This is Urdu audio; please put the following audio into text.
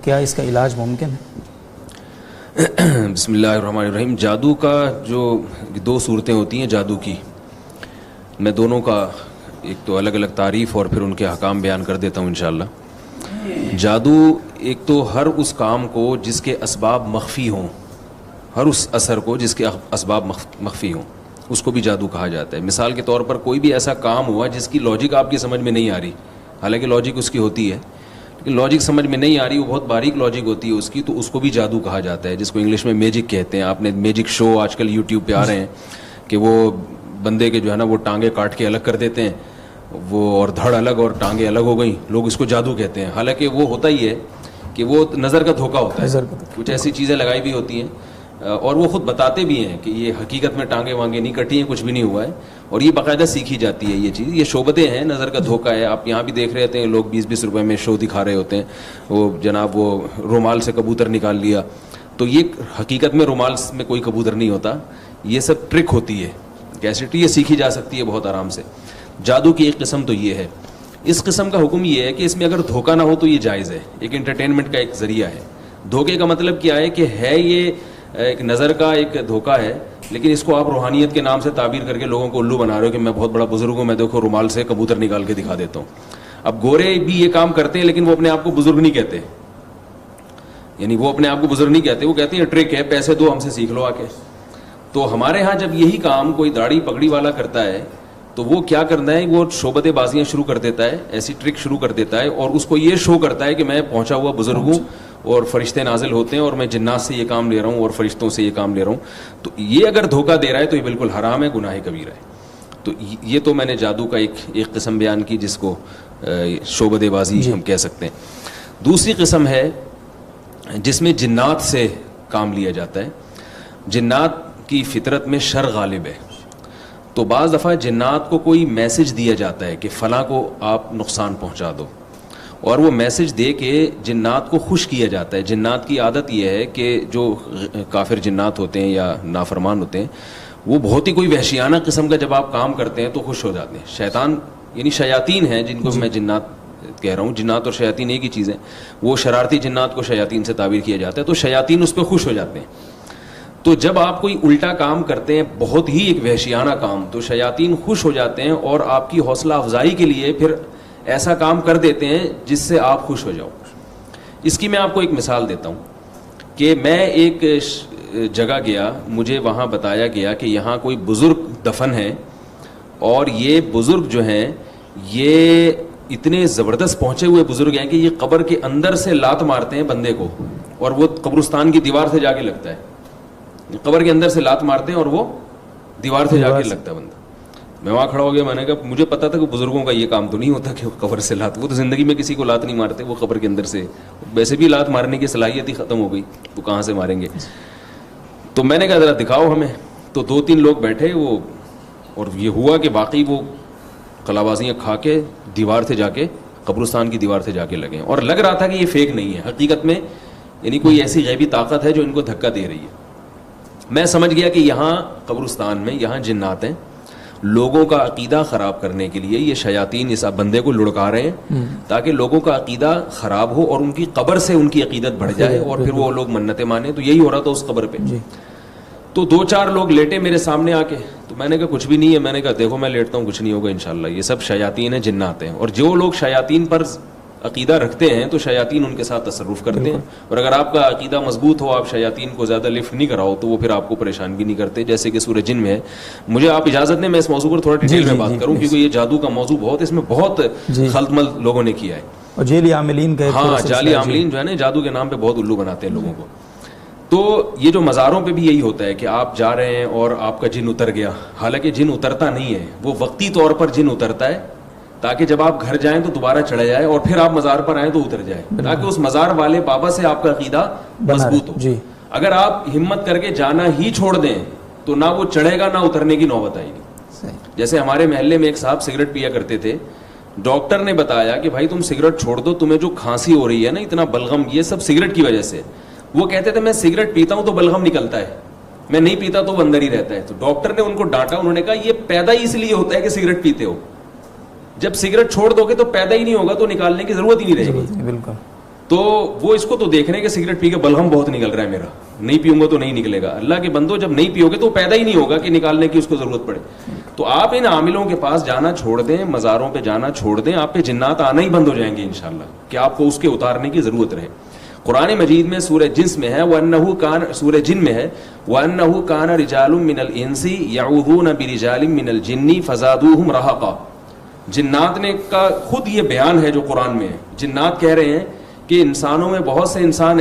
کیا اس کا علاج ممکن ہے؟ بسم اللہ الرحمن الرحیم. جادو کا جو دو صورتیں ہوتی ہیں جادو کی، میں دونوں کا ایک تو الگ الگ تعریف اور پھر ان کے احکام بیان کر دیتا ہوں انشاءاللہ. جادو ایک تو ہر اس کام کو جس کے اسباب مخفی ہوں، ہر اس اثر کو جس کے اسباب مخفی ہوں، اس کو بھی جادو کہا جاتا ہے. مثال کے طور پر کوئی بھی ایسا کام ہوا جس کی لاجک آپ کی سمجھ میں نہیں آ رہی، حالانکہ لاجک اس کی ہوتی ہے لیکن لاجک سمجھ میں نہیں آ رہی، وہ بہت باریک لاجک ہوتی ہے اس کی، تو اس کو بھی جادو کہا جاتا ہے، جس کو انگلش میں میجک کہتے ہیں. آپ نے میجک شو آج کل یوٹیوب پہ آ رہے ہیں کہ وہ بندے کے جو ہے نا وہ ٹانگیں کاٹ کے الگ کر دیتے ہیں، وہ اور دھڑ الگ اور ٹانگیں الگ ہو گئیں، لوگ اس کو جادو کہتے ہیں. حالانکہ وہ ہوتا ہی ہے کہ وہ نظر کا دھوکہ ہوتا ہے، کچھ ایسی چیزیں لگائی بھی ہوتی ہیں اور وہ خود بتاتے بھی ہیں کہ یہ حقیقت میں ٹانگیں وانگیں نہیں کٹی ہیں، کچھ بھی نہیں ہوا ہے، اور یہ باقاعدہ سیکھی جاتی ہے. یہ چیز، یہ شعبتیں ہیں، نظر کا دھوکہ ہے. آپ یہاں بھی دیکھ رہے ہوتے ہیں لوگ 20-20 روپے میں شو دکھا رہے ہوتے ہیں، وہ جناب وہ رومال سے کبوتر نکال لیا، تو یہ حقیقت میں رومال میں کوئی کبوتر نہیں ہوتا، یہ سب ٹرک ہوتی ہے. کیسٹی یہ سیکھی جا سکتی ہے بہت آرام سے. جادو کی ایک قسم تو یہ ہے. اس قسم کا حکم یہ ہے کہ اس میں اگر دھوکہ نہ ہو تو یہ جائز ہے، ایک انٹرٹینمنٹ کا ایک ذریعہ ہے. دھوکے کا مطلب کیا ہے کہ ہے یہ ایک نظر کا ایک دھوکہ ہے، لیکن اس کو آپ روحانیت کے نام سے تعبیر کر کے لوگوں کو الو بنا رہے ہو کہ میں بہت بڑا بزرگ ہوں، میں دیکھو رومال سے کبوتر نکال کے دکھا دیتا ہوں. اب گورے بھی یہ کام کرتے ہیں لیکن وہ اپنے آپ کو بزرگ نہیں کہتے، یعنی وہ اپنے آپ کو بزرگ نہیں کہتے، وہ کہتے ہیں ٹرک ہے، پیسے دو ہم سے سیکھ لو آ کے. تو ہمارے ہاں جب یہی کام کوئی داڑھی پگڑی والا کرتا ہے تو وہ کیا کرنا ہے، وہ شعبتیں بازیاں شروع کر دیتا ہے، ایسی ٹرک شروع کر دیتا ہے، اور اس کو یہ شو کرتا ہے کہ میں پہنچا ہوا بزرگ ہوں اور فرشتے نازل ہوتے ہیں اور میں جنات سے یہ کام لے رہا ہوں اور فرشتوں سے یہ کام لے رہا ہوں. تو یہ اگر دھوکہ دے رہا ہے تو یہ بالکل حرام ہے، گناہ کبیرہ ہے. تو یہ تو میں نے جادو کا ایک قسم بیان کی جس کو شعبت بازی ہم کہہ سکتے ہیں. دوسری قسم ہے جس میں جنات سے کام لیا جاتا ہے. جنات کی فطرت میں شر غالب ہے، تو بعض دفعہ جنات کو کوئی میسج دیا جاتا ہے کہ فلاں کو آپ نقصان پہنچا دو، اور وہ میسج دے کے جنات کو خوش کیا جاتا ہے. جنات کی عادت یہ ہے کہ جو کافر جنات ہوتے ہیں یا نافرمان ہوتے ہیں، وہ بہت ہی کوئی وحشیانہ قسم کا جب آپ کام کرتے ہیں تو خوش ہو جاتے ہیں. شیطان یعنی شیاطین ہیں جن کو میں جنات کہہ رہا ہوں، جنات اور شیاطین ایک ہی چیز ہے. وہ شرارتی جنات کو شیاطین سے تعبیر کیا جاتا ہے، تو شیاطین اس پہ خوش ہو جاتے ہیں. تو جب آپ کوئی الٹا کام کرتے ہیں، بہت ہی ایک وحشیانہ کام، تو شیاطین خوش ہو جاتے ہیں اور آپ کی حوصلہ افزائی کے لیے پھر ایسا کام کر دیتے ہیں جس سے آپ خوش ہو جاؤ. اس کی میں آپ کو ایک مثال دیتا ہوں کہ میں ایک جگہ گیا، مجھے وہاں بتایا گیا کہ یہاں کوئی بزرگ دفن ہے، اور یہ بزرگ جو ہیں یہ اتنے زبردست پہنچے ہوئے بزرگ ہیں کہ یہ قبر کے اندر سے لات مارتے ہیں بندے کو، اور وہ قبرستان کی دیوار سے جا کے لگتا ہے. قبر کے اندر سے لات مارتے ہیں اور وہ دیوار سے جا کے لگتا ہے بندہ. میں وہاں کھڑا ہو گیا، میں نے کہا مجھے پتا تھا کہ بزرگوں کا یہ کام تو نہیں ہوتا کہ وہ قبر سے لات، وہ تو زندگی میں کسی کو لات نہیں مارتے، وہ قبر کے اندر سے ویسے بھی لات مارنے کی صلاحیت ہی ختم ہو گئی، تو کہاں سے ماریں گے. تو میں نے کہا ذرا دکھاؤ ہمیں. تو 2-3 لوگ بیٹھے، وہ اور یہ ہوا کہ واقعی وہ کلابازیاں کھا کے دیوار سے جا کے قبرستان کی دیوار سے جا کے لگے، اور لگ رہا تھا کہ یہ فیک نہیں ہے، حقیقت میں یعنی کوئی ایسی غیبی طاقت ہے جو ان کو دھکا دے رہی ہے. میں سمجھ گیا کہ یہاں قبرستان میں یہاں جنات ہیں، لوگوں کا عقیدہ خراب کرنے کے لیے یہ شیاطین اس بندے کو لڑکا رہے ہیں تاکہ لوگوں کا عقیدہ خراب ہو اور ان کی قبر سے ان کی عقیدت بڑھ جائے اور پھر وہ لوگ منتیں مانیں. تو یہی ہو رہا تھا اس قبر پہ. تو 2-4 لوگ لیٹے میرے سامنے آ کے، تو میں نے کہا کچھ بھی نہیں ہے. میں نے کہا دیکھو میں لیٹتا ہوں، کچھ نہیں ہوگا انشاءاللہ، یہ سب شیاطین ہیں، جنات ہیں. اور جو لوگ شیاطین پر عقیدہ رکھتے ہیں تو شیاطین ان کے ساتھ تصرف کرتے ہیں، اور اگر آپ کا عقیدہ مضبوط ہو، آپ شیاطین کو زیادہ لفٹ نہیں کراؤ تو وہ پھر آپ کو پریشان بھی نہیں کرتے، جیسے کہ سورہ جن میں ہے. مجھے آپ اجازت دیں میں اس موضوع پر تھوڑا ڈیٹیل میں بات کروں، کیونکہ یہ جادو کا موضوع بہت، اس میں بہت خلط مل لوگوں نے کیا ہے. اور جعلی عاملین کا، ہاں جعلی عاملین جو ہے نا جادو کے نام پہ بہت الو بناتے ہیں لوگوں کو. تو یہ جو مزاروں پہ بھی یہی ہوتا ہے کہ آپ جا رہے ہیں اور آپ کا جن اتر گیا، حالانکہ جن اترتا نہیں ہے، وہ وقتی طور پر جن اترتا ہے تاکہ جب آپ گھر جائیں تو دوبارہ چڑھا جائے اور پھر آپ مزار پر آئیں تو اتر جائے، تاکہ اس مزار والے بابا سے آپ کا عقیدہ مضبوط ہو. اگر آپ ہمت کر کے جانا ہی چھوڑ دیں تو نہ وہ چڑھے گا نہ اترنے کی نوبت آئے گی. جیسے ہمارے محلے میں ایک صاحب سگریٹ پیا کرتے تھے، ڈاکٹر نے بتایا کہ بھائی تم سگریٹ چھوڑ دو، تمہیں جو کھانسی ہو رہی ہے نا، اتنا بلغم، یہ سب سگریٹ کی وجہ سے. وہ کہتے تھے میں سگریٹ پیتا ہوں تو بلغم نکلتا ہے، میں نہیں پیتا تو وہ اندر ہی رہتا ہے. تو ڈاکٹر نے ان کو ڈانٹا، انہوں نے کہا یہ پیدا ہی اس لیے ہوتا ہے کہ سگریٹ پیتے ہو، جب سگریٹ چھوڑ دو گے تو پیدا ہی نہیں ہوگا تو نکالنے کی ضرورت ہی نہیں رہے گی. بالکل. تو وہ اس کو تو دیکھ رہے ہیں کہ سگریٹ پی کے بلغم بہت نکل رہا ہے میرا, نہیں پیوں گا تو نہیں نکلے گا. اللہ کے بندو, جب نہیں پیو گے تو پیدا ہی نہیں ہوگا کہ نکالنے کی اس کو ضرورت پڑے. تو آپ ان عاملوں کے پاس جانا چھوڑ دیں, مزاروں پہ جانا چھوڑ دیں, آپ پہ جنات آنا ہی بند ہو جائیں گے انشاءاللہ, کہ آپ کو اس کے اتارنے کی ضرورت رہے. قرآن مجید میں سورہ جنس میں ہے, وَأَنَّهُ كَانَ, سورہ جن میں ہے, وَأَنَّهُ كَانَ رِجَالٌ مِّنَ الْإِنسِ يَعُوذُونَ بِرِجَالٍ مِّنَ الْجِنِّ فَزَادُوهُمْ رَهَقًا. جنات نے کا خود یہ بیان ہے جو قرآن میں ہے. جنات کہہ رہے ہیں کہ انسانوں میں بہت سے انسان